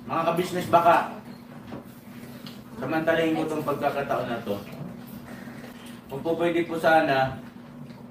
Mga ka-business, baka samantalahin ko itong pagkakataon na to. Kung po pwede po sana,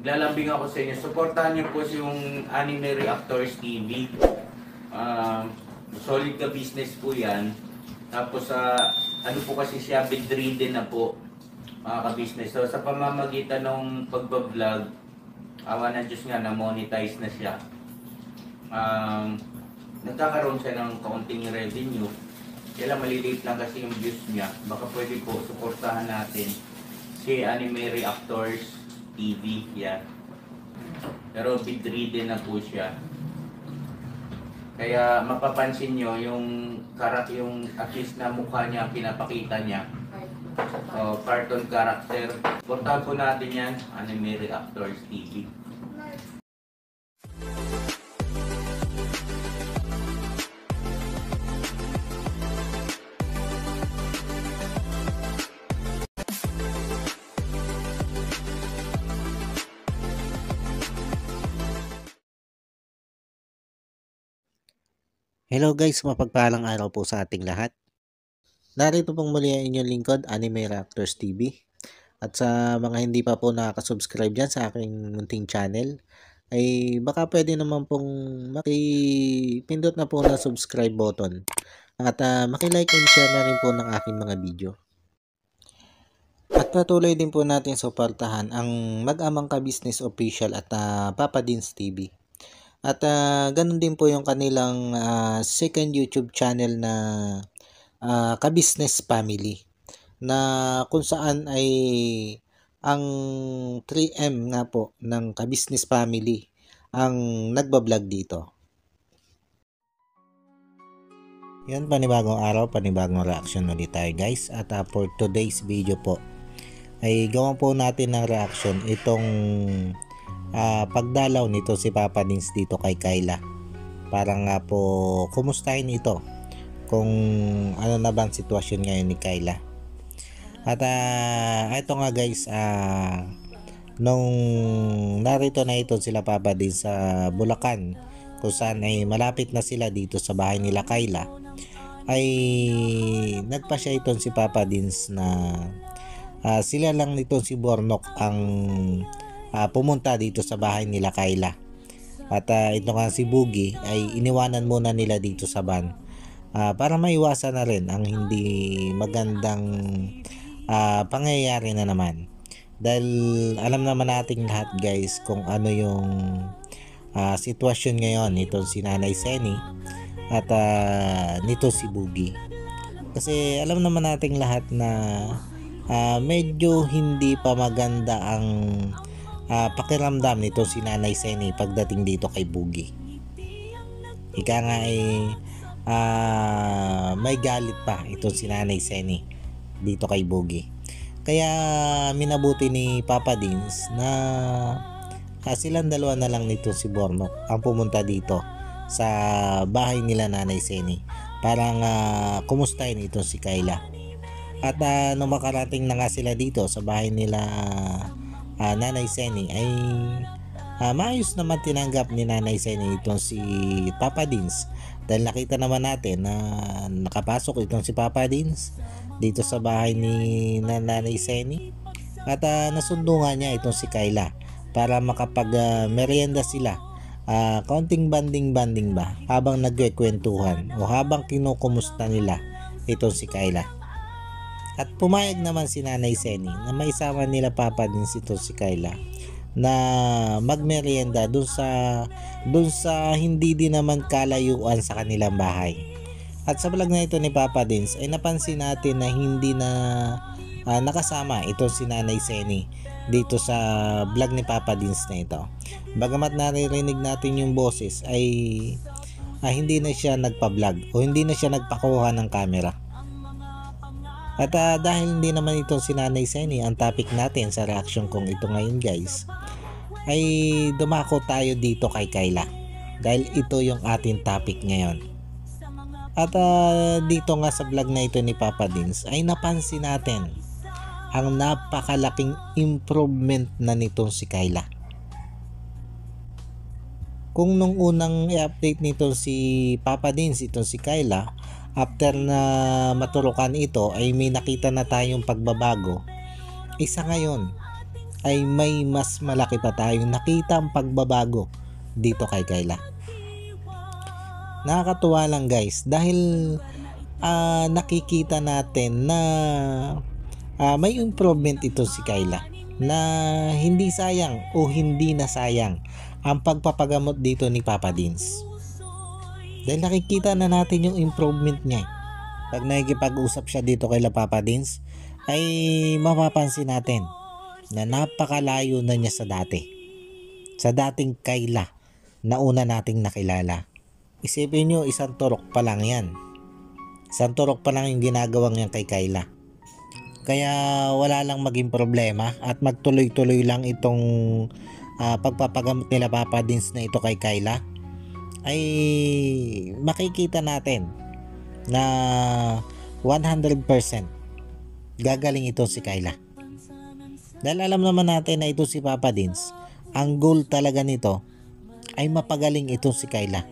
lalambing ako sa inyo. Suportahan niyo po yung Anime Reactors TV. Solid ka business po yan. Tapos ano po kasi siya, bedridden na po, mga ka-business. So sa pamamagitan ng pagbablog, awa ng Diyos nga, na-monetize na siya. Nagkakaroon siya ng kaunting revenue. Kaya maliliit lang kasi yung views niya. Baka pwede po suportahan natin si Anime Reactors TV. Yan. Pero bedridden na po siya. Kaya mapapansin nyo yung at least na mukha niya, pinapakita niya. Cartoon character. Portahan po natin yan, Anime Reactors TV. Hello guys, mapagpalang araw po sa ating lahat. Narito pong muli ang inyong lingkod, Anime Reactors TV. At sa mga hindi pa po nakaka-subscribe dyan sa aking munting channel, ay baka pwede naman pong makipindot na po na subscribe button. At makilike and share na rin po ng aking mga video. At patuloy din po natin suportahan ang Mag-amang Ka-Business Official at Papa Dins TV. At ganun din po yung kanilang second YouTube channel na Ka-Business Family, na kung saan ay ang 3M nga po ng Ka-Business Family ang nagbablog dito. Yan, panibagong araw, panibagong reaction ulit tayo guys. At for today's video po ay gawan po natin ng reaction itong pagdalaw nito si Papa Dins dito kay Kyla. Para nga po kumustahin ito kung ano na bang sitwasyon ngayon ni Kyla. At ito nga guys, nung narito na ito sila Papa Dins sa Bulacan, kung saan ay malapit na sila dito sa bahay nila Kyla, ay nagpasya itong si Papa Dins na sila lang nitong si Bornok ang pumunta dito sa bahay nila Kyla. At ito nga si Boogie ay iniwanan muna nila dito sa van para maiwasan na rin ang hindi magandang pangyayari na naman. Dahil alam naman nating lahat guys kung ano yung sitwasyon ngayon nitong si Nanay Seni at nito si Boogie. Kasi alam naman nating lahat na medyo hindi pa maganda ang pakiramdam nito si Nanay Seni pagdating dito kay Boogie. Ika nga ay may galit pa itong si Nanay Seni dito kay Boogie. Kaya minabuti ni Papa Dins na silang dalawa na lang nito si Bornok ang pumunta dito sa bahay nila Nanay Seni para kumustahin itong si Kyla. At nung makarating na nga sila dito sa bahay nila Nanay Seni ay maayos naman tinanggap ni Nanay Seni itong si Papa Dins, dahil nakita naman natin na nakapasok itong si Papa Dins dito sa bahay ni Nanay Seni at nasundo nga niya itong si Kyla para makapag merienda sila, kaunting banding ba habang nagkwentuhan o habang kinukumusta nila itong si Kyla. At pumayag naman si Nanay Seni na maisama nila Papa Dins ito si Kyla na magmerienda dun sa hindi din naman kalayuan sa kanilang bahay. At sa vlog na ito ni Papa Dins ay napansin natin na hindi na nakasama ito si Nanay Seni dito sa vlog ni Papa Dins na ito. Bagamat naririnig natin yung boses ay hindi na siya nagpa-vlog o hindi na siya nagpakuha ng camera. At dahil hindi naman itong si Nanay Seni ang topic natin sa reaction kong ito ngayon guys, ay dumako tayo dito kay Kyla dahil ito yung ating topic ngayon. At dito nga sa vlog na ito ni Papa Dins ay napansin natin ang napakalaking improvement na nitong si Kyla. Kung nung unang i-update nito si Papa Dins itong si Kyla after na maturukan ito ay may nakita na tayong pagbabago, isa ngayon ay may mas malaki pa tayong nakita ang pagbabago dito kay Kayla. Nakakatuwa lang guys dahil nakikita natin na may improvement ito si Kayla, na hindi sayang o hindi na sayang ang pagpapagamot dito ni Papa Dins. Dahil nakikita na natin yung improvement niya. Pag nakikipag-usap siya dito kay Papa Dins, ay mapapansin natin na napakalayo na niya sa dati. Sa dating Kayla na una nating nakilala. Isipin nyo, isang turok pa lang yan. Isang turok pa lang yung ginagawang yan kay Kayla. Kaya wala lang maging problema at magtuloy-tuloy lang itong pagpapagamot nila Papa Dins na ito kay Kayla, ay makikita natin na 100% gagaling ito si Kayla. Dahil alam naman natin na ito si Papa Dins, ang goal talaga nito ay mapagaling itong si Kayla.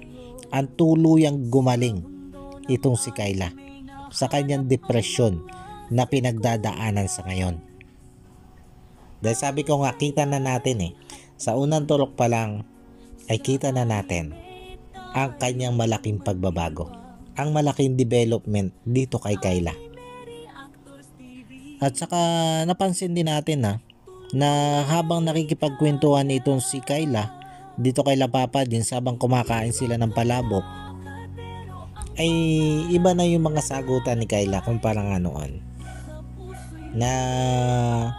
Ang tuluyang gumaling itong si Kayla sa kanyang depresyon na pinagdadaanan sa ngayon. Dahil sabi ko nga, kita na natin sa unang turok pa lang ay kita na natin ang kanyang malaking pagbabago, ang malaking development dito kay Kayla. At saka napansin din natin na habang nakikipagkwentuhan itong si Kayla dito kay Papa Dins habang kumakain sila ng palabok, ay iba na yung mga sagutan ni Kayla kumpara nga noon, na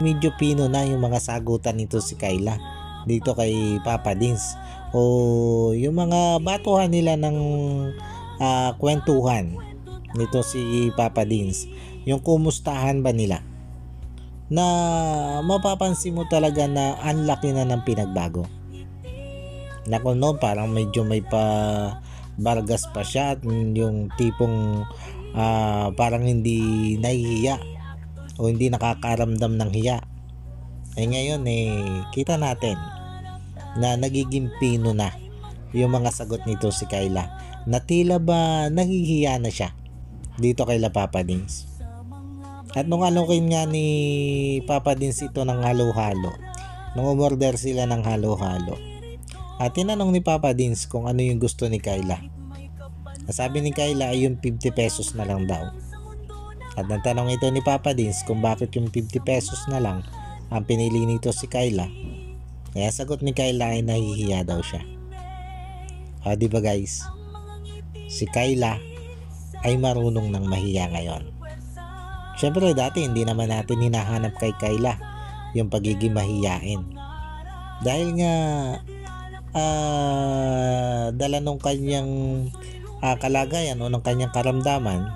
medyo pino na yung mga sagutan nito si Kayla dito kay Papa Dins, o yung mga batuhan nila ng kwentuhan nito si Papa Dins, yung kumustahan ba nila, na mapapansin mo talaga na ang laki na ng pinagbago. Nako no, parang medyo may pa Vargas pa siya, at yung tipong parang hindi nahihiya o hindi nakakaramdam ng hiya. Ay ngayon kita natin na nagiging pino na yung mga sagot nito si Kayla, na tila ba nahihiya na siya dito kay Papa Dins. At nung alokin nga ni Papa Dins ito ng halo-halo, nung umorder sila ng halo-halo, at tinanong ni Papa Dins kung ano yung gusto ni Kayla. Sabi ni Kayla ay yung 50 pesos na lang daw. At natanong ito ni Papa Dins kung bakit yung 50 pesos na lang ang pinili nito si Kayla. Kaya sagot ni Kayla ay nahihiya daw siya. Di ba guys? Si Kayla ay marunong ng mahiya ngayon. Syempre dati hindi naman natin hinahanap kay Kayla yung pagiging mahiyain. Dahil nga dala nung kanyang kalagayan o ng kanyang karamdaman,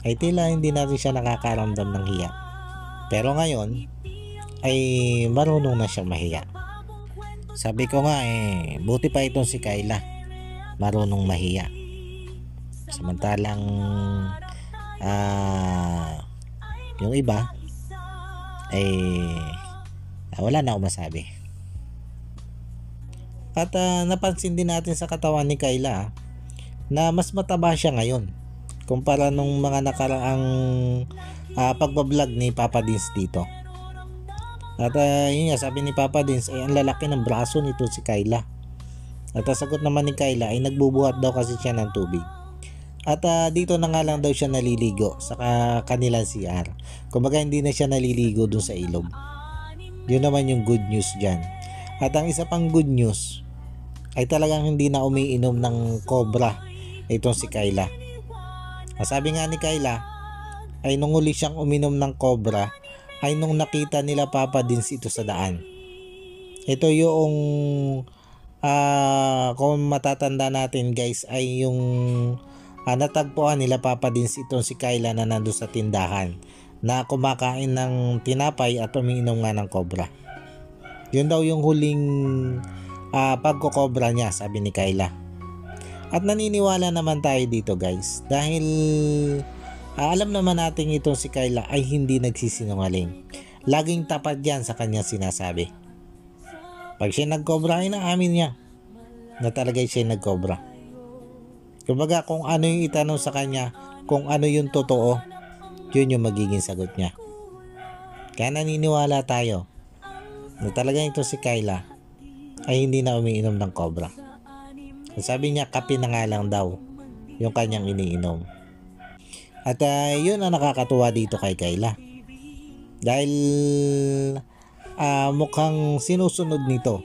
ay tila hindi na rin siya nakakaramdam ng hiya. Pero ngayon ay marunong na siyang mahiya. Sabi ko nga buti pa itong si Kayla marunong mahiya. Samantalang yung iba ay wala na akong masabi. At napansin din natin sa katawan ni Kayla na mas mataba siya ngayon kumpara nung mga nakaraang pagbablog ni Papa Dins dito. At yun nga, sabi ni Papa Dins ay ang lalaki ng braso nito si Kayla. At sagot naman ni Kayla ay nagbubuhat daw kasi siya ng tubig. At dito na nga lang daw siya naliligo sa kanilang CR. Kumbaga hindi na siya naliligo dun sa ilog. Yun naman yung good news dyan. At ang isa pang good news ay talagang hindi na umiinom ng Cobra itong si Kayla. Sabi nga ni Kayla ay nung uli siyang uminom ng Cobra ay nung nakita nila Papa Dins ito sa daan. Ito yung kung matatanda natin guys ay yung natagpuan nila Papa Dins itong si Kayla na nandun sa tindahan na kumakain ng tinapay at umiinom nga ng Cobra. Yun daw yung huling pagkokobra niya, sabi ni Kayla. At naniniwala naman tayo dito guys dahil alam naman natin itong si Kayla ay hindi nagsisinungaling. Laging tapat yan sa kanyang sinasabi. Pag siya nagkobra ay naamin niya na talaga siya nagkobra. Kumbaga kung ano yung itanong sa kanya, kung ano yung totoo, yun yung magiging sagot niya. Kaya naniniwala tayo na talagang ito si Kyla ay hindi na umiinom ng Cobra. Sabi niya, kape na nga lang daw yung kanyang iniinom. At yun ang nakakatuwa dito kay Kyla. Dahil mukhang sinusunod nito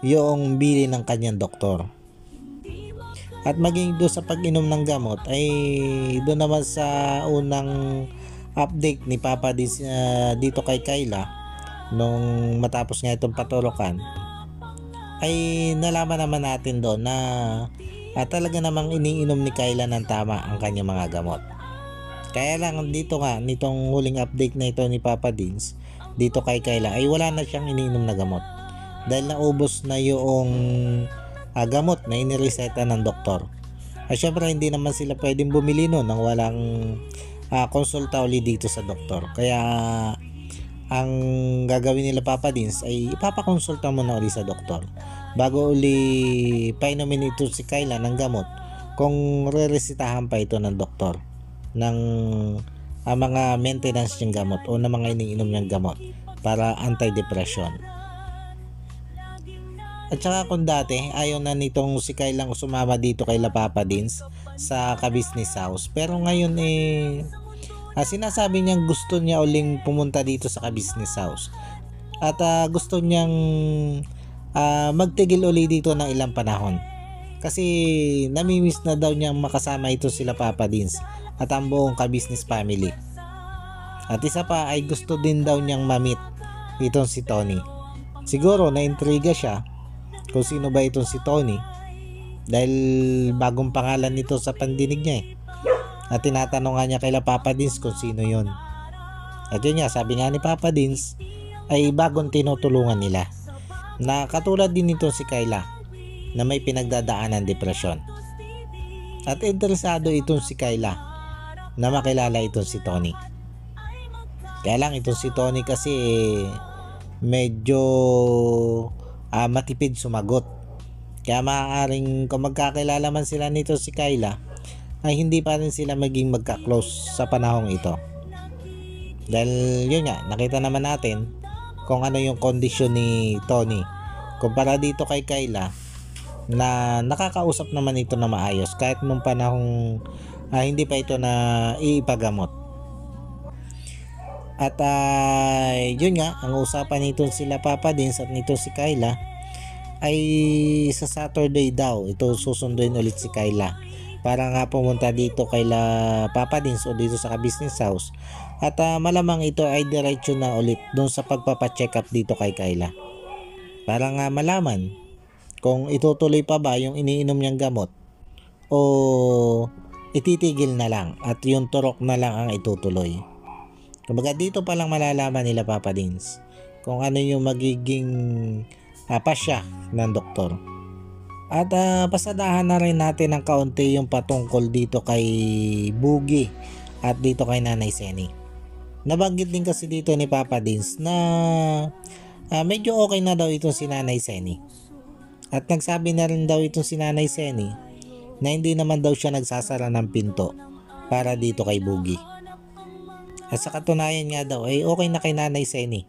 yung bili ng kanyang doktor. At maging doon sa pag-inom ng gamot ay doon naman sa unang update ni Papa dito kay Kyla nung matapos nga itong patulukan, ay nalaman naman natin doon na talaga namang iniinom ni Kyla ng tama ang kanyang mga gamot. Kaya lang dito nga, nitong huling update na ito ni Papa Dins dito kay Kyla ay wala na siyang iniinom na gamot. Dahil naubos na yung gamot na inireseta ng doktor. At syempre hindi naman sila pwedeng bumili nun nang walang konsulta ulit dito sa doktor. Kaya ang gagawin nila Papa Dins ay ipapakonsulta muna ulit sa doktor bago uli painumin ito si Kyla ng gamot kung re-resetahan pa ito ng doktor ng mga maintenance niyang gamot o ng mga iniinom niyang gamot para anti-depression. At saka kung dati ayaw na nitong si Kyla sumama dito kay Papa Dins sa ka-business house, pero ngayon sinasabi niyang gusto niya uling pumunta dito sa ka-business house at gusto niyang magtigil uli dito ng ilang panahon kasi namimiss na daw niyang makasama ito sila Papa Dins at ang buong ka-business family. At isa pa ay gusto din daw niyang mamit itong si Tony. Siguro na-intriga siya kung sino ba itong si Tony dahil bagong pangalan nito sa pandinig niya At tinatanong nga niya kay Papa Dins kung sino yun. At yun nga, sabi nga ni Papa Dins ay bagong tinutulungan nila na katulad din nito si Kyla na may pinagdadaanan depresyon. At interesado itong si Kyla na makilala itong si Tony. Kaya lang itong si Tony kasi medyo matipid sumagot. Kaya maaaring kung magkakilala man sila nito si Kyla ay hindi pa rin sila maging magka-close sa panahong ito. Dahil yun nga, nakita naman natin kung ano yung kondisyon ni Tony kumpara dito kay Kyla na nakakausap naman ito na maayos kahit nung panahong hindi pa ito na iipagamot. At yun nga, ang usapan nito sila Papa Dins at nito si Kyla ay sa Saturday daw ito susunduin ulit si Kyla para nga pumunta dito kay Papa Dins o dito sa business house at malamang ito ay diretso na ulit doon sa pagpapacheck up dito kay Kyla para nga malaman kung itutuloy pa ba yung iniinom niyang gamot o ititigil na lang at yung turok na lang ang itutuloy. Kumbaga dito pa lang malalaman nila Papa Dins kung ano yung magiging pasya ng doktor. At pasadahan na rin natin ng kaunti yung patungkol dito kay Boogie at dito kay Nanay Seni. Nabanggit din kasi dito ni Papa Dins na medyo okay na daw itong si Nanay Seni. At nagsabi na rin daw itong si Nanay Seni na hindi naman daw siya nagsasara ng pinto para dito kay Boogie. At sa katunayan nga daw ay okay na kay Nanay Seni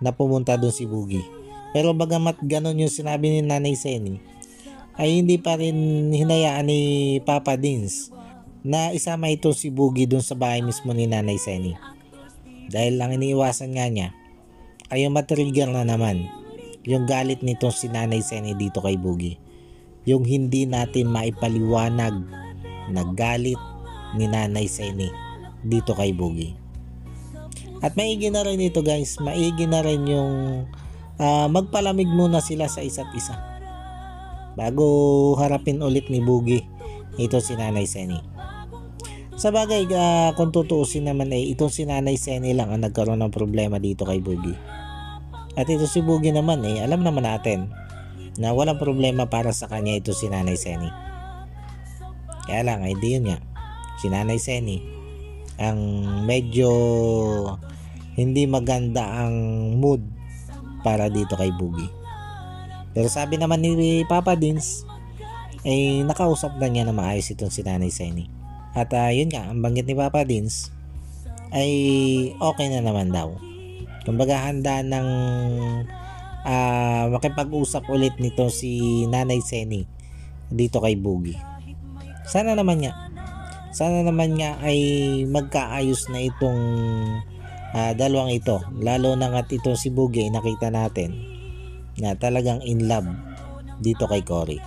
na pumunta doon si Boogie. Pero bagamat ganon yung sinabi ni Nanay Seni ay hindi pa rin hinayaan ni Papa Dins na isama ito si Boogie doon sa bahay mismo ni Nanay Seni. Dahil lang iniiwasan nga niya ay yung matrigger na naman yung galit nito si Nanay Seni dito kay Boogie. Yung hindi natin maipaliwanag na galit ni Nanay Seni dito kay Boogie. At maigi na rin ito guys, maigi na rin yung magpalamig muna sila sa isa't isa bago harapin ulit ni Boogie ito si Nanay Seni. Sa bagay kung tutuusin naman ay itong si Nanay Seni lang ang nagkaroon ng problema dito kay Boogie. At ito si Boogie naman alam naman natin na walang problema para sa kanya ito si Nanay Seni. Kaya lang ay di yun nga, si Nanay Seni ang medyo hindi maganda ang mood para dito kay Boogie. Pero sabi naman ni Papa Dins ay nakausap na niya na maayos itong si Nanay Seni. At yun nga, ang banggit ni Papa Dins ay okay na naman daw. Kumbaga handa ng makipag-usap ulit nito si Nanay Seni dito kay Boogie. Sana naman nga ay magkaayos na itong dalawang ito, lalo na nga itong si Boogie nakita natin na talagang in love dito kay Cory.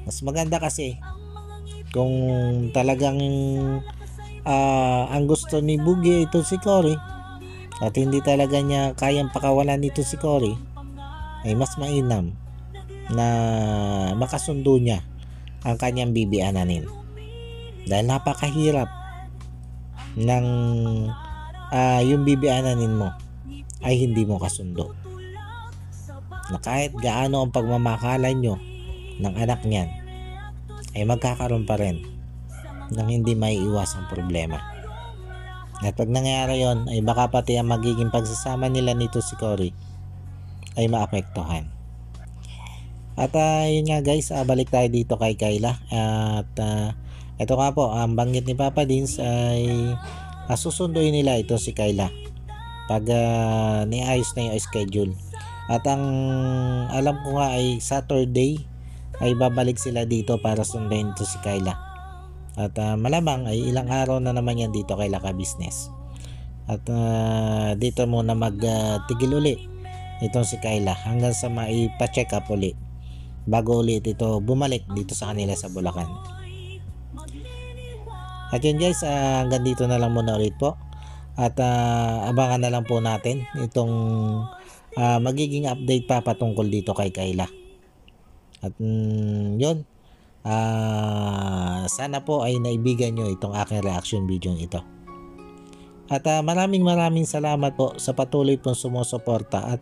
Mas maganda kasi kung talagang ang gusto ni Boogie ito si Cory at hindi talaga niya kayang pakawalan nito si Cory, ay mas mainam na makasundo niya ang kanyang bibiananin. Dahil napakahirap ng yung bibiananin mo ay hindi mo kasundo. Na kahit gaano ang pagmamahalan nyo ng anak niyan, ay magkakaroon pa rin ng hindi maiiwasang problema. At pag nangyari yon, ay baka pati ang magiging pagsasama nila nito si Cory ay maapektuhan. At yun nga guys, balik tayo dito kay Kayla. At ito nga po, ang banggit ni Papa Dins ay susunduin nila ito si Kayla pag niayos na yung schedule. At ang alam ko nga ay Saturday ay babalik sila dito para sunduin ito si Kayla. At malamang ay ilang araw na naman yan dito kay Laka Business. At dito muna magtigil uli itong si Kayla hanggang sa maipa-check up uli bago ulit ito bumalik dito sa kanila sa Bulacan. At yun guys, hanggang dito na lang muna ulit po. At abangan na lang po natin itong magiging update pa patungkol dito kay Kayla. At yun, sana po ay naibigan nyo itong aking reaction video ito. At maraming salamat po sa patuloy pong sumusuporta at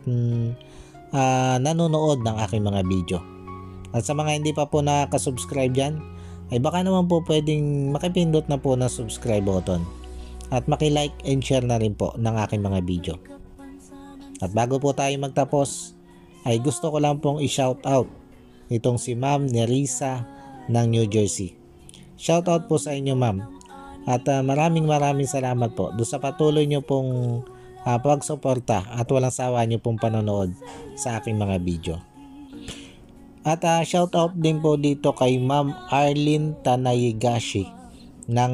nanonood ng aking mga video. At sa mga hindi pa po nakaka-subscribe dyan, ay baka naman po pwedeng makipindot na po ng subscribe button. At maki-like and share na rin po ng aking mga video. At bago po tayo magtapos, ay gusto ko lang pong i-shout out itong si Ma'am Nerissa ng New Jersey. Shout out po sa inyo ma'am. At maraming salamat po doon sa patuloy nyo pong pagsuporta at walang sawa nyo pong panonood sa aking mga video. At shout out din po dito kay Ma'am Arlene Tanayigashi ng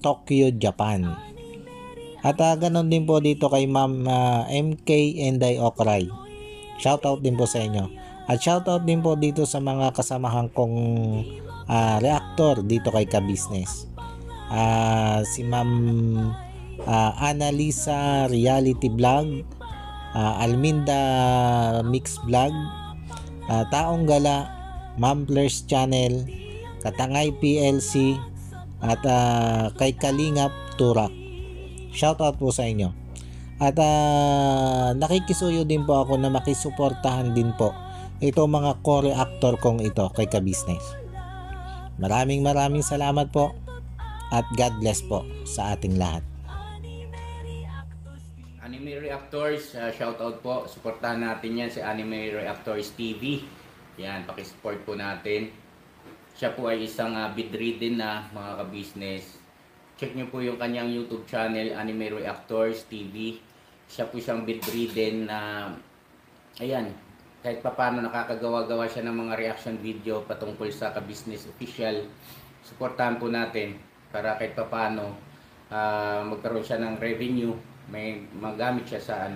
Tokyo, Japan. At ganon din po dito kay Ma'am MK Enday Okray. Shout out din po sa inyo. At shout out din po dito sa mga kasamahan kong reactor dito kay Ka-Business. Si Ma'am Annalisa Reality Vlog, Alminda Mix Vlog, Taong Gala, Mamplers Channel, Katangay PLC, at kay Kalingap Turak. Shoutout po sa inyo. At nakikisuyo din po ako na makisuportahan din po ito mga co-reactor kong ito kay Ka-Business. Maraming salamat po at God bless po sa ating lahat. Anime Reactors, shoutout po. Suportahan natin yan si Anime Reactors TV. Yan, pakisupport po natin. Siya po ay isang bedridden na mga ka-business. Check nyo po yung kanyang YouTube channel, Anime Reactors TV. Siya po siyang bedridden na, ayan, kahit papano nakakagawa-gawa siya ng mga reaction video patungkol sa Ka-Business Official. Suportahan po natin para kahit papano magkaroon siya ng revenue. May magamit siya sa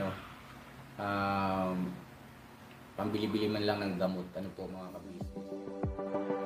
pambili-bili man lang ng gamot. Ano po mga ka-business.